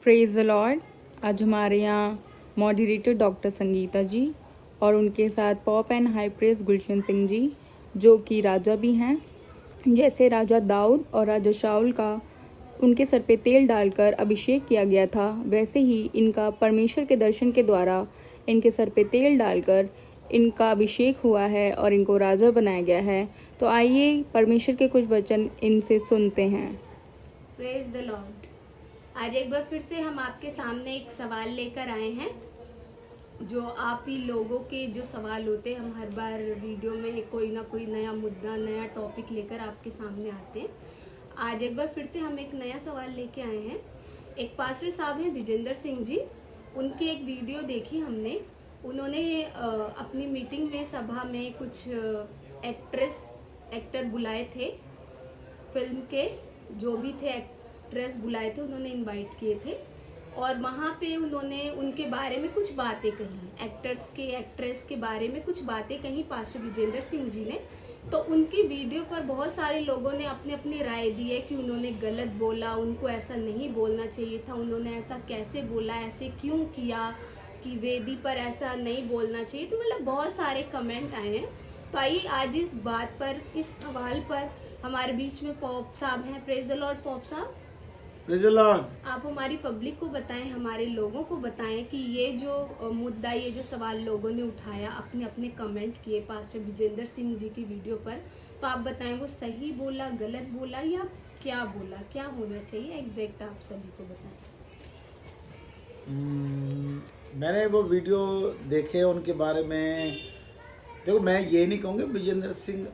Praise the Lord. आज हमारे यहाँ मॉडरेटर डॉक्टर संगीता जी और उनके साथ पॉप एंड हाई प्रेस गुलशन सिंह जी, जो कि राजा भी हैं। जैसे राजा दाऊद और राजा शाऊल का उनके सर पे तेल डालकर अभिषेक किया गया था, वैसे ही इनका परमेश्वर के दर्शन के द्वारा इनके सर पे तेल डालकर इनका अभिषेक हुआ है और इनको राजा बनाया गया है। तो आइए परमेश्वर के कुछ वचन इनसे सुनते हैं। Praise the Lord. आज एक बार फिर से हम आपके सामने एक सवाल लेकर आए हैं। जो आप ही लोगों के जो सवाल होते हैं, हम हर बार वीडियो में कोई ना कोई नया मुद्दा, नया टॉपिक लेकर आपके सामने आते हैं। आज एक बार फिर से हम एक नया सवाल लेके आए हैं। एक पास्टर साहब हैं विजेंद्र सिंह जी, उनकी एक वीडियो देखी हमने। उन्होंने अपनी मीटिंग में, सभा में कुछ एक्टर बुलाए थे, फिल्म के जो भी थे एक्ट्रेस बुलाए थे, उन्होंने इनवाइट किए थे और वहाँ पे उन्होंने उनके बारे में कुछ बातें कही, एक्ट्रेस के बारे में कुछ बातें कही पास्टर विजेंद्र सिंह जी ने। तो उनकी वीडियो पर बहुत सारे लोगों ने अपनी अपनी राय दी है कि उन्होंने गलत बोला, उनको ऐसा नहीं बोलना चाहिए था, उन्होंने ऐसा कैसे बोला, ऐसे क्यों किया, कि वेदी पर ऐसा नहीं बोलना चाहिए। तो मतलब बहुत सारे कमेंट आए हैं। तो आइए आज इस बात पर, इस सवाल पर हमारे बीच में पॉप साहब हैं। प्रेज द लॉर्ड पॉप साहब। Praise the Lord. आप हमारी पब्लिक को बताएं, हमारे लोगों को बताएं कि ये जो मुद्दा, ये जो सवाल लोगों ने उठाया, अपने अपने कमेंट किए पास्टर विजेंद्र सिंह जी की वीडियो पर, तो आप बताएं वो सही बोला, गलत बोला या क्या बोला, क्या होना चाहिए एग्जैक्ट, आप सभी को बताएं। मैंने वो वीडियो देखे, उनके बारे में देखो, मैं ये नहीं कहूँगा विजेंद्र सिंह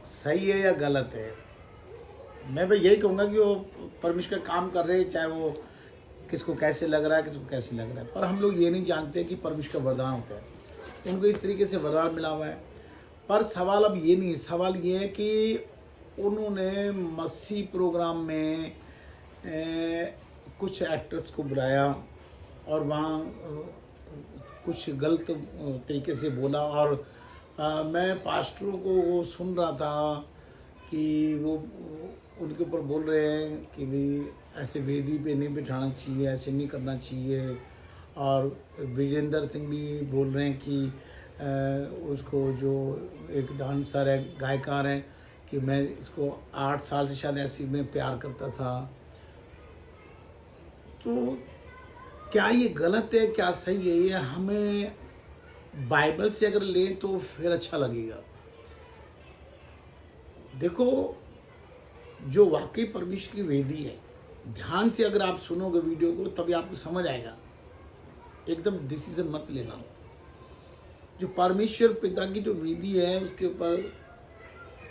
सही है या गलत है। मैं भाई यही कहूँगा कि वो परमेश्वर का काम कर रहे हैं, चाहे वो किसको कैसे लग रहा है, किसको कैसे लग रहा है। पर हम लोग ये नहीं जानते कि परमेश्वर का वरदान होता है, उनको इस तरीके से वरदान मिला हुआ है। पर सवाल अब ये नहीं, सवाल ये है कि उन्होंने मसीह प्रोग्राम में कुछ एक्टर्स को बुलाया और वहाँ कुछ गलत तरीके से बोला। और मैं पास्टरों को वो सुन रहा था कि वो उनके ऊपर बोल रहे हैं कि भाई ऐसे वेदी पे नहीं बिठाना चाहिए, ऐसे नहीं करना चाहिए। और विजेंद्र सिंह भी बोल रहे हैं कि उसको, जो एक डांसर है, गायकार है, कि मैं इसको 8 साल से शायद ऐसे में प्यार करता था। तो क्या ये गलत है, क्या सही है, ये हमें बाइबल से अगर ले तो फिर अच्छा लगेगा। देखो, जो वाकई परमेश्वर की वेदी है, ध्यान से अगर आप सुनोगे वीडियो को तभी आपको समझ आएगा। एकदम डिसीजन मत लेना। जो परमेश्वर पिता की जो वेदी है, उसके ऊपर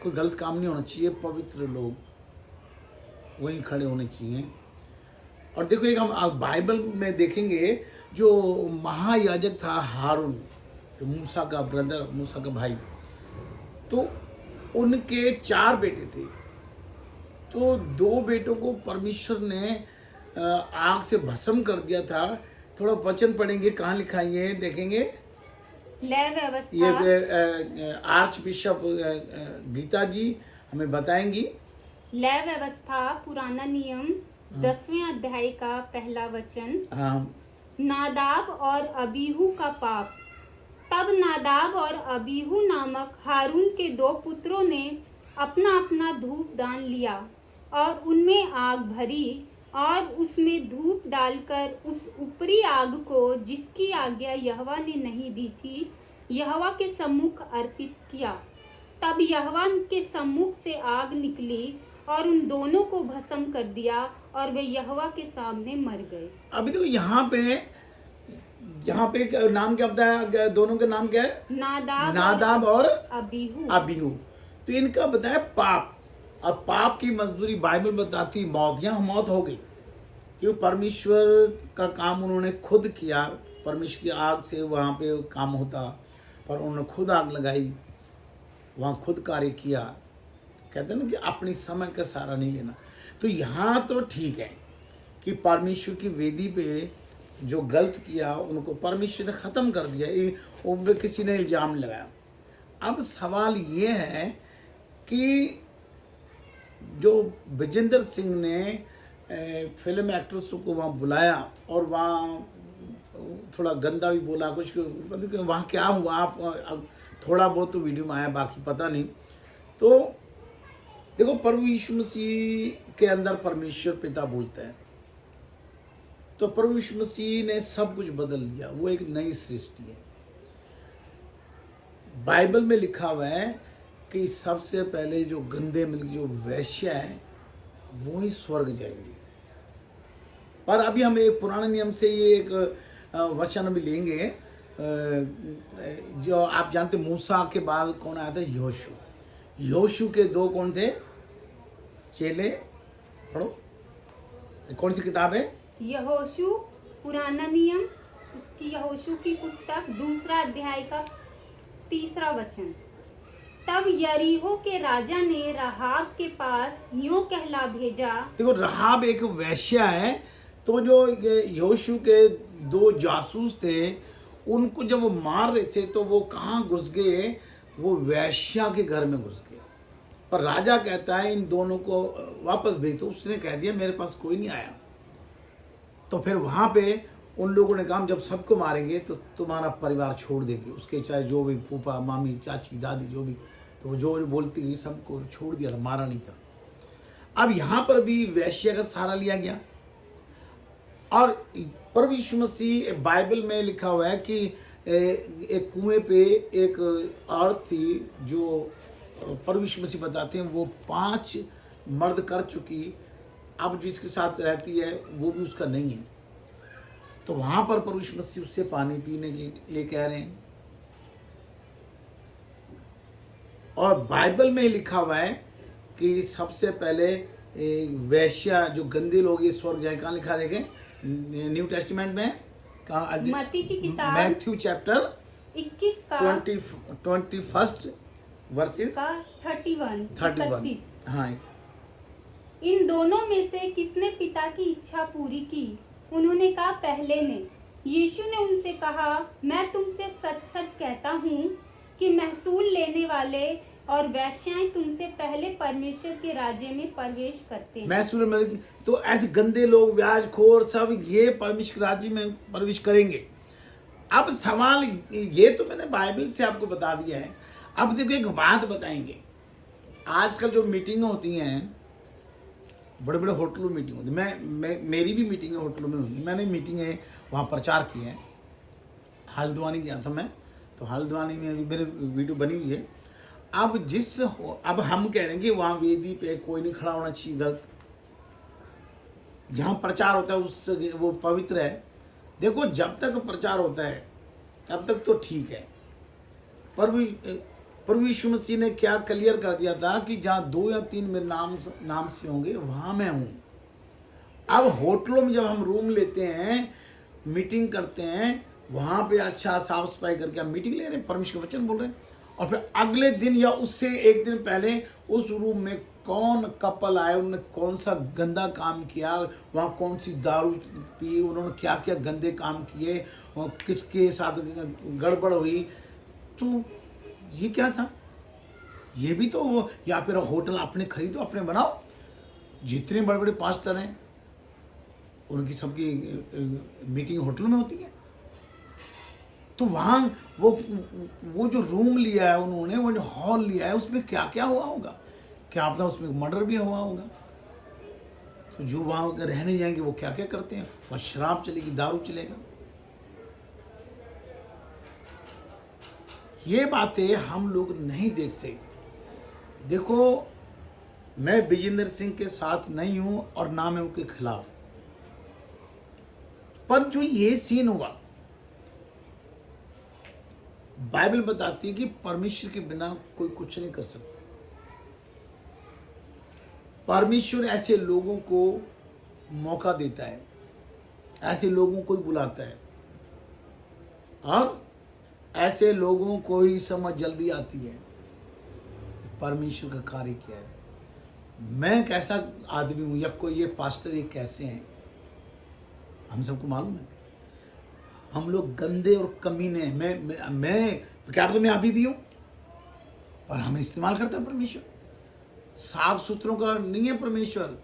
कोई गलत काम नहीं होना चाहिए। पवित्र लोग वहीं खड़े होने चाहिए। और देखो, एक हम बाइबल में देखेंगे, जो महायाजक था हारून, जो मूसा का ब्रदर, मूसा का भाई, तो उनके 4 बेटे थे। तो 2 बेटों को परमेश्वर ने आग से भस्म कर दिया था। थोड़ा वचन पढ़ेंगे, कहाँ लिखा है ये देखेंगे। ये आर्च बिशप गीता जी हमें बताएंगी। लय व्यवस्था पुराना नियम 10वें अध्याय का पहला वचन। हाँ। नादाब और अबीहू का पाप। तब नादाब और अबीहू नामक हारून के 2 पुत्रों ने अपना अपना धूप दान लिया और उनमें आग भरी और उसमें धूप डालकर उस ऊपरी आग को, जिसकी आज्ञा यहोवा ने नहीं दी थी, यहोवा के सम्मुख अर्पित किया। तब यहोवा के सम्मुख से आग निकली और उन दोनों को भस्म कर दिया और वे यहोवा के सामने मर गए। अभी देखो, यहाँ पे नाम क्या बताया, दोनों के नाम क्या है? नादाब और अबीहू। तो इनका बताया पाप। अब पाप की मजदूरी बाइबल बताती मौत। यहाँ मौत हो गई क्योंकि परमेश्वर का काम उन्होंने खुद किया। परमेश्वर की आग से वहाँ पे काम होता, पर उन्होंने खुद आग लगाई, वहाँ खुद कार्य किया। कहते हैं ना कि अपनी समझ का सहारा नहीं लेना। तो यहाँ तो ठीक है कि परमेश्वर की वेदी पे जो गलत किया, उनको परमेश्वर ने ख़त्म कर दिया, उन पर किसी ने इल्ज़ाम लगाया। अब सवाल ये है कि जो विजेंद्र सिंह ने फिल्म एक्ट्रेसों को वहाँ बुलाया और वहाँ थोड़ा गंदा भी बोला, कुछ मतलब कि वहाँ क्या हुआ, आप थोड़ा बहुत तो वीडियो में आया, बाकी पता नहीं। तो देखो, प्रभु यीशु मसीह के अंदर परमेश्वर पिता बोलता है, तो प्रभु यीशु मसीह ने सब कुछ बदल दिया, वो एक नई सृष्टि है। बाइबल में लिखा हुआ है कि सबसे पहले जो गंदे मिल जो वैश्या है वो ही स्वर्ग जाएंगे। पर अभी हम एक पुराने नियम से ये एक वचन भी लेंगे, जो आप जानते, मूसा के बाद कौन आया था? यहोशू। यहोशू के दो कौन थे चेले? पढ़ो, कौन सी किताब है? यहोशू पुराना नियम, उसकी यहोशू की पुस्तक 2 अध्याय का 3 वचन। तब यरीहो के राजा ने रहाब के पास यूं कहला भेजा। देखो, रहाब एक वैश्या है, तो जो यहोशू के 2 जासूस थे, उनको जब वो मार रहे थे तो वो कहाँ घुस गए? वो वैश्या के घर में घुस गए। पर राजा कहता है इन दोनों को वापस भेज। तो उसने कह दिया मेरे पास कोई नहीं आया। तो फिर वहां पे उन लोगों ने कहा जब सबको मारेंगे तो तुम्हारा परिवार छोड़ देंगे, उसके चाहे जो भी फूफा, मामी, चाची, दादी, जो भी, तो जो बोलती हुई सबको छोड़ दिया था, मारा नहीं था। अब यहां पर भी वैश्य का सहारा लिया गया। और प्रभु यीशु मसीह, बाइबल में लिखा हुआ है कि एक कुएं पे एक औरत थी, जो प्रभु यीशु मसीह बताते हैं वो 5 मर्द कर चुकी, अब जिसके साथ रहती है वो भी उसका नहीं है। तो वहां पर प्रभु यीशु मसीह उससे पानी पीने के लिए कह रहे हैं। और बाइबल में लिखा हुआ है कि सबसे पहले वैश्या, जो गंदे लोग, ये स्वर्ग जाए। कहाँ लिखा देखें? न्यू टेस्टिमेंट में कहाँ? मत्ती की किताब मैथ्यू चैप्टर 21 का 21 वर्सेस 31। हाँ। इन दोनों में से किसने पिता की इच्छा पूरी की? उन्होंने कहा पहले ने। यीशु ने उनसे कहा, मैं तुमसे सच सच कहता हूँ कि महसूल लेने वाले और वैश्याएं तुमसे पहले परमेश्वर के राज्य में प्रवेश करते हैं। महसूल में तो ऐसे गंदे लोग, ब्याजखोर, सब ये परमेश्वर के राज्य में प्रवेश करेंगे। अब सवाल ये तो मैंने बाइबल से आपको बता दिया है। अब देखो, एक बात बताएंगे। आजकल जो मीटिंग होती हैं, बड़े बड़े होटलों में मीटिंग होती है। मेरी भी मीटिंग होटलों में हुई। मैंने मीटिंगें वहाँ प्रचार की हैं। हल्द्वानी गया था मैं, तो हल्द्वानी में अभी मेरी वीडियो बनी हुई है। अब हम कह रहे हैं कि वहाँ वेदी पे कोई नहीं खड़ा होना चाहिए, गलत। जहाँ प्रचार होता है उस वो पवित्र है। देखो, जब तक प्रचार होता है तब तक तो ठीक है। प्रभु यीशु मसीह ने क्या क्लियर कर दिया था कि जहाँ 2 या 3 मेरे नाम से होंगे वहां मैं हूं। अब होटलों में जब हम रूम लेते हैं, मीटिंग करते हैं, वहां पे अच्छा साफ सफाई करके हम मीटिंग ले रहे हैं, परमेश्वर का वचन बोल रहे हैं, और फिर अगले दिन या उससे एक दिन पहले उस रूम में कौन कपल आए, उन्होंने कौन सा गंदा काम किया, वहाँ कौन सी दारू पी, उन्होंने क्या क्या गंदे काम किए, और किसके साथ गड़बड़ हुई। तो ये क्या था? ये भी तो वो, या फिर होटल अपने खरीदो, अपने बनाओ। जितने बड़े बड़े पास्टर हैं उनकी सबकी मीटिंग होटलों में होती है। तो वहाँ वो जो रूम लिया है उन्होंने, वो जो हॉल लिया है, उसमें क्या क्या हुआ होगा? क्या आपने उसमें मर्डर भी हुआ होगा? तो जो वहाँ रहने जाएंगे वो क्या क्या करते हैं? वहाँ शराब चलेगी, दारू चलेगा। ये बातें हम लोग नहीं देखते। देखो, मैं विजेंद्र सिंह के साथ नहीं हूं और ना मैं उनके खिलाफ, पर जो ये सीन हुआ, बाइबल बताती है कि परमेश्वर के बिना कोई कुछ नहीं कर सकता। परमेश्वर ऐसे लोगों को मौका देता है, ऐसे लोगों को ही बुलाता है, और ऐसे लोगों को ही समझ जल्दी आती है परमेश्वर का कार्य क्या है। मैं कैसा आदमी हूं, या कोई ये पास्टर ये कैसे हैं, हम सबको मालूम है। हम लोग गंदे और कमीने हैं। मैं क्या तो मैं अभी भी हूं, पर हमें इस्तेमाल करता है परमेश्वर। साफ सुथरों का नहीं है परमेश्वर।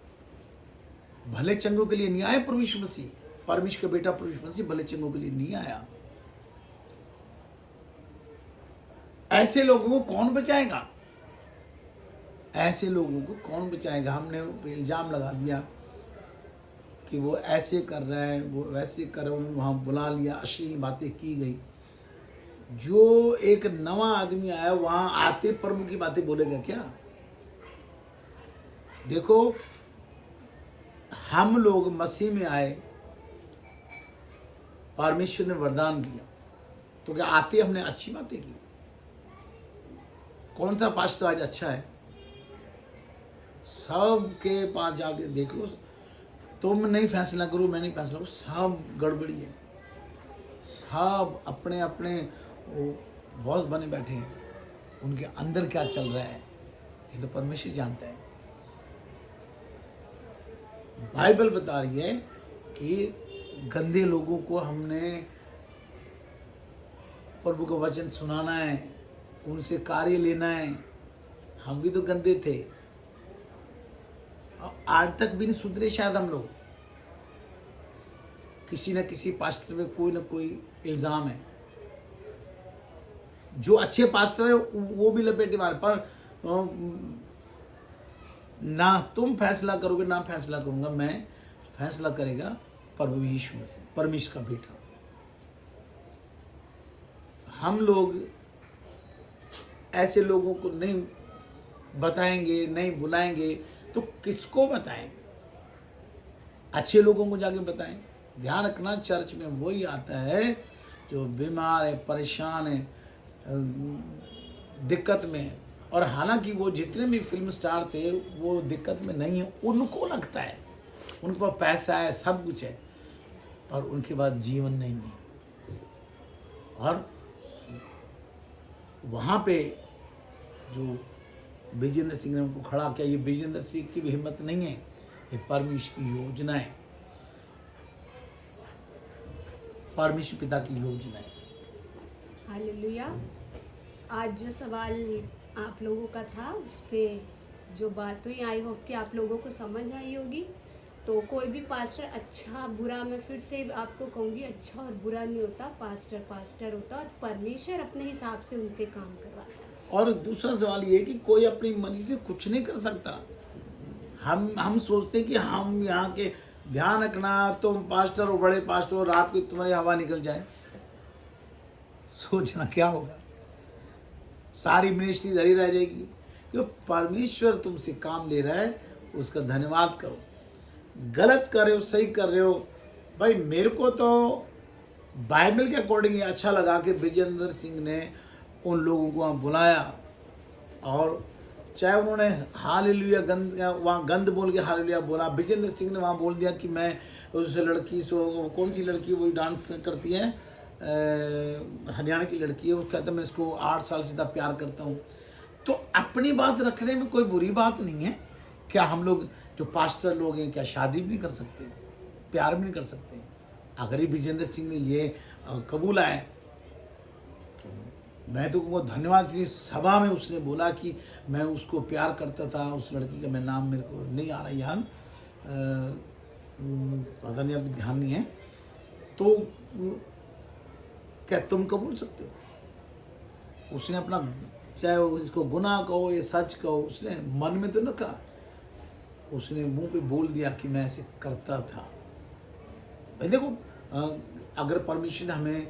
भले चंगों के लिए नहीं आया प्रभु यीशु मसीह, परमेश्वर का बेटा प्रभु यीशु मसीह भले चंगों के लिए नहीं आया। ऐसे लोगों को कौन बचाएगा? ऐसे लोगों को कौन बचाएगा? हमने इल्जाम लगा दिया कि वो ऐसे कर रहा है, वो वैसे कर रहा है, वहाँ बुला लिया, अश्लील बातें की गई। जो एक नवा आदमी आया वहाँ आते प्रभु की बातें बोलेगा क्या? देखो, हम लोग मसीह में आए, परमेश्वर ने वरदान दिया, तो क्या आते हमने अच्छी बातें की? कौन सा पास्टर आज अच्छा है? सबके पास जाके देख लो, तुम नहीं फैसला करो, मैं नहीं फैसला करूँ, सब गड़बड़ी है। सब अपने अपने बॉस बने बैठे हैं, उनके अंदर क्या चल रहा है ये तो परमेश्वर जानता है। बाइबल बता रही है कि गंदे लोगों को हमने प्रभु का वचन सुनाना है, उनसे कार्य लेना है। हम भी तो गंदे थे, आज तक भी नहीं सुधरे शायद हम लोग। किसी न किसी पास्टर में कोई ना कोई इल्जाम है। जो अच्छे पास्टर है वो भी लपेटे मारे, पर ना तुम फैसला करोगे ना फैसला करूंगा मैं, फैसला करेगा प्रभु यीशु मसीह, परमेश्वर का बेटा। हम लोग ऐसे लोगों को नहीं बताएंगे, नहीं बुलाएंगे तो किसको बताएं? अच्छे लोगों को जाके बताएं। ध्यान रखना, चर्च में वही आता है जो बीमार है, परेशान है, दिक्कत में है। और हालांकि वो जितने भी फिल्म स्टार थे वो दिक्कत में नहीं है, उनको लगता है उनके पास पैसा है, सब कुछ है, पर उनके पास जीवन नहीं है। और वहाँ पे जो विजेंद्र सिंह ने उनको खड़ा किया, ये विजेंद्र सिंह की भी हिम्मत नहीं है, ये परमेश्वर की योजना है, परमेश्वर पिता की योजना है। हालेलुया। आज जो सवाल आप लोगों का था उस पे जो बात हुई, आई होप कि आप लोगों को समझ आई होगी। तो कोई भी पास्टर अच्छा बुरा, मैं फिर से आपको कहूँगी, अच्छा और बुरा नहीं होता। पास्टर पास्टर होता और परमेश्वर अपने हिसाब से उनसे काम करवाता है। और दूसरा सवाल ये कि कोई अपनी मर्जी से कुछ नहीं कर सकता। हम सोचते कि हम यहाँ के, ध्यान रखना, तुम पास्टर हो, बड़े पास्टर हो, रात को तुम्हारी हवा निकल जाए, सोचना क्या होगा? सारी मिनिस्ट्री धरी रह जाएगी। क्योंकि परमेश्वर तुमसे काम ले रहा है, उसका धन्यवाद करो। गलत कर रहे हो, सही कर रहे हो, भाई मेरे को तो बाइबल के अकॉर्डिंग अच्छा लगा कि विजेंद्र सिंह ने उन लोगों को वहाँ बुलाया, और चाहे उन्होंने हालेलुया गंद, वहाँ गंद बोल के हालेलुया बोला, विजेंद्र सिंह ने वहाँ बोल दिया कि मैं उस लड़की से, कौन सी लड़की वो डांस करती है, हरियाणा की लड़की है, वो कहता मैं इसको 8 साल से ज़्यादा प्यार करता हूँ। तो अपनी बात रखने में कोई बुरी बात नहीं है। क्या हम लोग जो पास्टर लोग हैं क्या शादी भी नहीं कर सकते, प्यार भी नहीं कर सकते? अगर ये विजेंद्र सिंह ने ये कबूल आए तो मैं तो उनको धन्यवाद। सभा में उसने बोला कि मैं उसको प्यार करता था, उस लड़की का मैं नाम मेरे को नहीं आ रहा याद, पता नहीं, अभी ध्यान नहीं है। तो क्या तुम कबूल सकते हो? उसने अपना, चाहे इसको गुनाह कहो या सच कहो, उसने मन में तो न कहा, उसने मुंह पे बोल दिया कि मैं ऐसे करता था। भाई देखो, अगर परमेश्वर ने हमें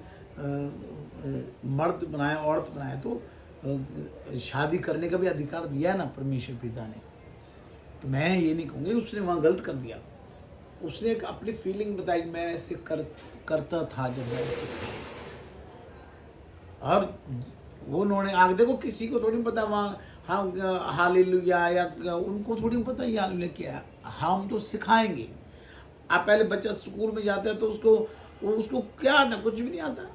मर्द बनाया, औरत बनाया, तो शादी करने का भी अधिकार दिया है ना परमेश्वर पिता ने। तो मैं ये नहीं कहूँगी उसने वहाँ गलत कर दिया। उसने एक अपनी फीलिंग बताई, मैं ऐसे करता था जब मैं ऐसे, और वो उन्होंने आगे, देखो किसी को थोड़ी पता वहाँ हाँ हालेलुया, या उनको थोड़ी पता ये हालेलुया क्या है। हम तो सिखाएंगे। आप पहले बच्चा स्कूल में जाता है तो उसको क्या आता, कुछ भी नहीं आता।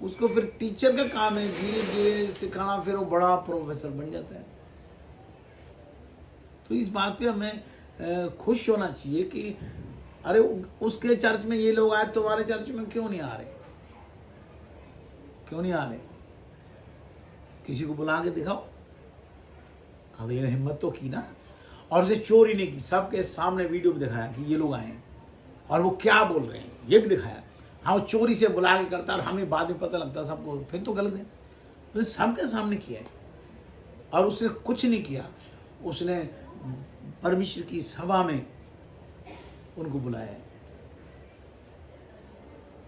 उसको फिर टीचर का काम है धीरे धीरे सिखाना, फिर वो बड़ा प्रोफेसर बन जाता है। तो इस बात पे हमें खुश होना चाहिए कि अरे उसके चर्च में ये लोग आए, तुम्हारे चर्च में क्यों नहीं आ रहे? क्यों नहीं आ रहे? किसी को बुला के दिखाओ। अगले ने हिम्मत तो की ना। और उसे चोरी नहीं की, सबके सामने वीडियो में दिखाया कि ये लोग आए हैं और वो क्या बोल रहे हैं ये भी दिखाया। हाँ वो चोरी से बुला के करता और हमें बाद में पता लगता सबको, फिर तो गलत है। उसने सबके सामने किया है और उसने कुछ नहीं किया, उसने परमेश्वर की सभा में उनको बुलाया है।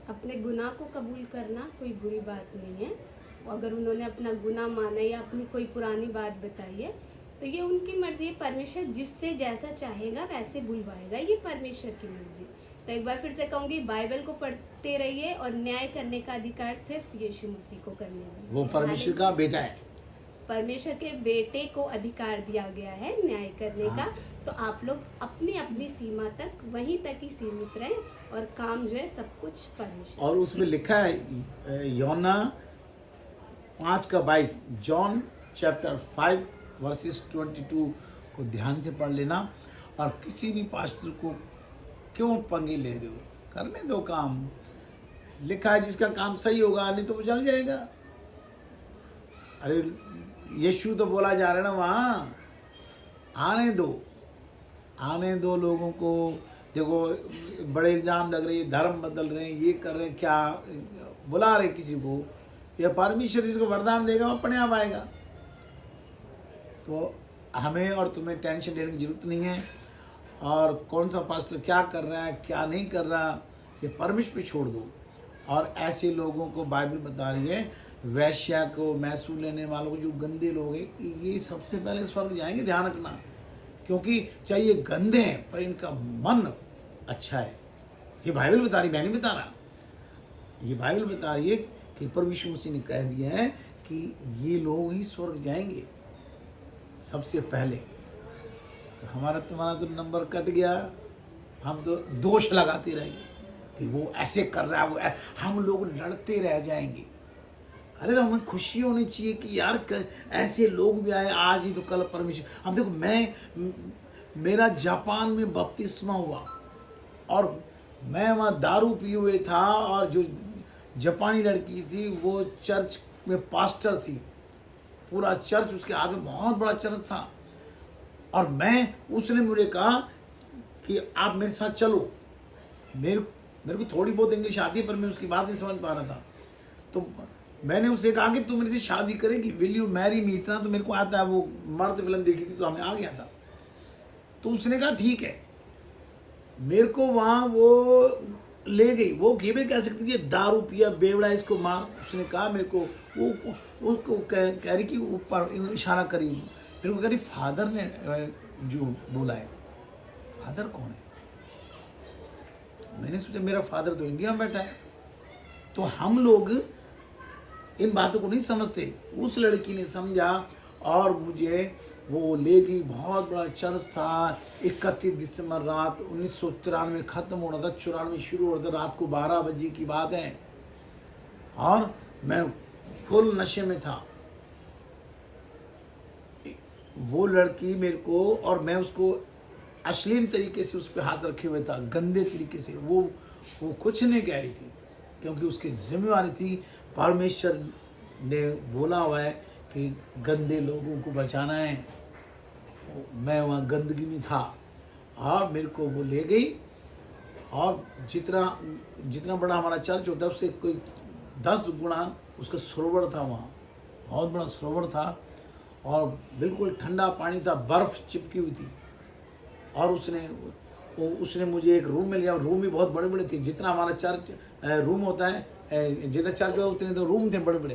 अपने गुनाह को कबूल करना कोई बुरी बात नहीं है। अगर उन्होंने अपना गुनाह माना या अपनी कोई पुरानी बात बताई है तो ये उनकी मर्जी है। परमेश्वर जिससे जैसा चाहेगा वैसे बुलवाएगा, ये परमेश्वर की मर्जी। तो एक बार फिर से कहूंगी, बाइबल को पढ़ते रहिए और न्याय करने का अधिकार सिर्फ यीशु मसीह को करने दीजिए। वो परमेश्वर का बेटा है, परमेश्वर के बेटे को अधिकार दिया गया है न्याय करने का। तो आप लोग अपनी अपनी सीमा तक वहीं तक ही सीमित रहें और काम जो है सब कुछ परमेश्वर। और उसमें लिखा है योना 5:22, जॉन चैप्टर 5 वर्सेस 22 को ध्यान से पढ़ लेना। और किसी भी पास्टर को क्यों पंगे ले रहे हो, करने दो काम। लिखा है जिसका काम सही होगा नहीं तो वो चल जाएगा। अरे यीशु तो बोला जा रहा है ना वहाँ, आने दो लोगों को। देखो बड़े इल्जाम लग रहे हैं, धर्म बदल रहे हैं, ये कर रहे हैं, क्या बुला रहे किसी को। यह परमेश्वर जिसको वरदान देगा वो अपने आप आएगा। तो हमें और तुम्हें टेंशन लेने की जरूरत नहीं है। और कौन सा पास्टर क्या कर रहा है क्या नहीं कर रहा, ये परमेश्वर पे छोड़ दो। और ऐसे लोगों को बाइबल बता रही है, वैश्या को, मैसूर लेने वालों को, जो गंदे लोग हैं, ये सबसे पहले स्वर्ग जाएंगे। ध्यान रखना, क्योंकि चाहे ये गंदे हैं पर इनका मन अच्छा है। ये बाइबल बता रही, मैं नहीं बता रहा। ये बाइबल बता रही है कि प्रभु यीशु मसीह ने कह दिया है कि ये लोग ही स्वर्ग जाएंगे सबसे पहले। तो हमारा तुम्हारा तो नंबर कट गया, हम तो दोष लगाते रहेंगे कि वो ऐसे कर रहा है, वो हम लोग लड़ते रह जाएंगे। अरे तो हमें खुशी होनी चाहिए कि यार ऐसे लोग भी आए, आज ही तो कल परमेश्वर। अब देखो मेरा जापान में बपतिस्मा हुआ और मैं वहाँ दारू पिए हुए था, और जो जापानी लड़की थी वो चर्च में पास्टर थी। पूरा चर्च उसके आगे, बहुत बड़ा चर्च था। और उसने मुझे कहा कि आप मेरे साथ चलो। मेरे को थोड़ी बहुत इंग्लिश आती है पर मैं उसकी बात नहीं समझ पा रहा था। तो मैंने उससे कहा कि तू मेरे से शादी करेगी, विल यू मैरी मी। इतना तो मेरे को आता है, वो मर्द फिल्म देखी थी तो हमें आ गया था। तो उसने कहा ठीक है। मेरे को वहाँ वो ले गई। वो घेबे कह सकती थी, दारू पिया बेवड़ा, इसको मार। उसने कहा मेरे को, वो कह रही कि ऊपर इशारा करी, मेरे को कह रही फादर ने जो बोला है। फादर कौन है? तो मैंने सोचा मेरा फादर तो इंडिया में बैठा है। तो हम लोग इन बातों को नहीं समझते। उस लड़की ने समझा और मुझे वो ले गई। बहुत बड़ा चर्च था। 31 दिसंबर रात 1993 खत्म हो रहा था, 94 शुरू हो रहा था। रात को 12 बजे की बात है और मैं फुल नशे में था। वो लड़की मेरे को, और मैं उसको अश्लील तरीके से उस पर हाथ रखे हुए था, गंदे तरीके से। वो कुछ नहीं कह रही थी क्योंकि उसकी जिम्मेवारी थी। परमेश्वर ने बोला हुआ है कि गंदे लोगों को बचाना है। मैं वहाँ गंदगी में था और मेरे को वो ले गई। और जितना बड़ा हमारा चर्च होता है उससे कोई 10 गुना उसका सरोवर था। वहाँ बहुत बड़ा सरोवर था और बिल्कुल ठंडा पानी था, बर्फ़ चिपकी हुई थी। और उसने मुझे एक रूम में लिया। रूम भी बहुत बड़े बड़े थे। जितना हमारा चर्च रूम होता है, जितना चर्च हुआ उतने तो रूम थे बड़े बड़े।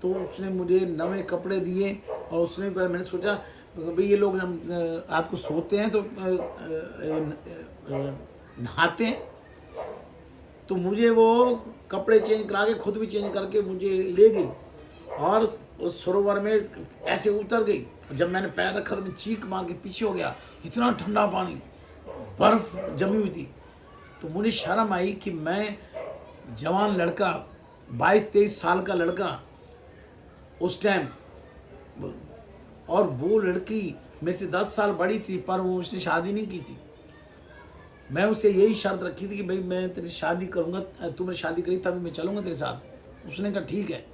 तो उसने मुझे नए कपड़े दिए और उसने पहले मैंने सोचा भाई ये लोग रात को सोते हैं तो नहाते हैं, तो मुझे वो कपड़े चेंज करा के खुद भी चेंज करके मुझे ले गई और उस सरोवर में ऐसे उतर गई। जब मैंने पैर रखा तो मैं चीख मार के पीछे हो गया। इतना ठंडा पानी, बर्फ जमी हुई थी। तो मुझे शर्म आई कि मैं जवान लड़का, 22-23 साल का लड़का उस टाइम, और वो लड़की मेरे से 10 साल बड़ी थी पर वो उसने शादी नहीं की थी। मैं उसे यही शर्त रखी थी कि भाई मैं तेरे से शादी करूँगा, तुमने शादी करी तभी मैं चलूँगा तेरे साथ। उसने कहा ठीक है।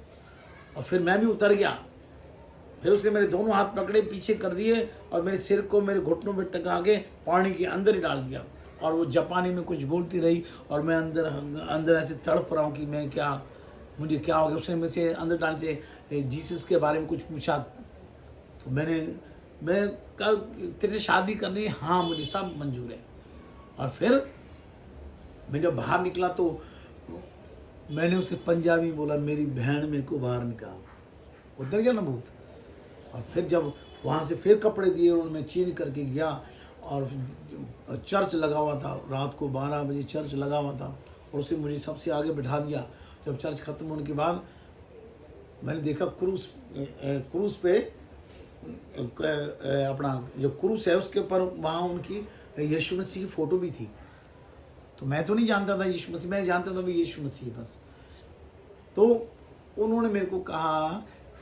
और फिर मैं भी उतर गया फिर उसने मेरे दोनों हाथ पकड़े, पीछे कर दिए और मेरे सिर को मेरे घुटनों पे टका के पानी के अंदर ही डाल दिया। और वो जापानी में कुछ बोलती रही और मैं अंदर अंदर ऐसे तड़प रहा हूँ कि मैं क्या, मुझे क्या हो गया। उसने मेरे से अंदर डालने से जीसस के बारे में कुछ पूछा, तो मैंने कहा तेरे से शादी करनी है? हाँ मुझे सब मंजूर है। और फिर मैं जब बाहर निकला तो मैंने उसे पंजाबी बोला, मेरी बहन मेरे को बाहर निकाल, उधर गया ना भूत। और फिर जब वहाँ से फिर कपड़े दिए और मैं चेंज करके गया और चर्च लगा हुआ था, रात को 12 बजे चर्च लगा हुआ था और उसे मुझे सबसे आगे बैठा दिया। जब चर्च खत्म होने के बाद मैंने देखा क्रूस पे अपना जो क्रूस है उसके ऊपर वहाँ उनकी यीशु मसीह की फ़ोटो भी थी। तो मैं तो नहीं जानता था यीशु मसीह, मैं जानता था वो यीशु मसीह बस। तो उन्होंने मेरे को कहा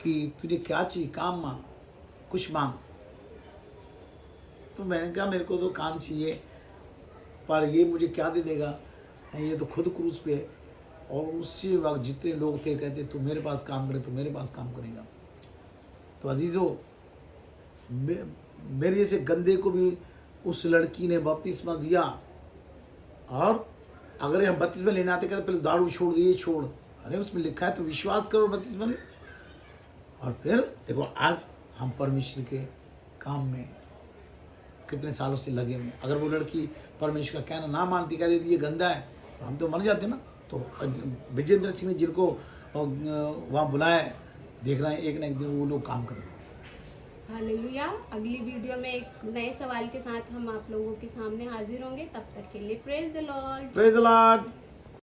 कि तुझे क्या चाहिए, काम मांग, कुछ मांग। तो मैंने कहा मेरे को तो काम चाहिए, पर ये मुझे क्या दे देगा, ये तो खुद क्रूज पे है। और उसी वक्त जितने लोग थे कहते तू मेरे पास काम करे, तू मेरे पास काम करेगा। तो अजीज़ों, मेरे जैसे गंदे को भी उस लड़की ने बपतिस्मा दिया। और अगर हम बपतिस्मा लेने आते कहते पहले दारू छोड़ दिए, छोड़, अरे उसमें लिखा है तो विश्वास करो बपतिस्मा ले। और फिर देखो आज हम परमेश्वर के काम में कितने सालों से लगे हुए। अगर वो लड़की परमेश्वर का कहना ना मानती, कह देती ये गंदा है, तो हम तो मर जाते ना। तो विजेंद्र सिंह ने जिनको वहाँ बुलाया है, देख रहे हैं एक ना एक दिन वो लोग काम करेंगे। हालेलुया। अगली वीडियो में एक नए सवाल के साथ हम आप लोगों के सामने हाजिर होंगे। तब तक के लिए praise the Lord. Praise the Lord.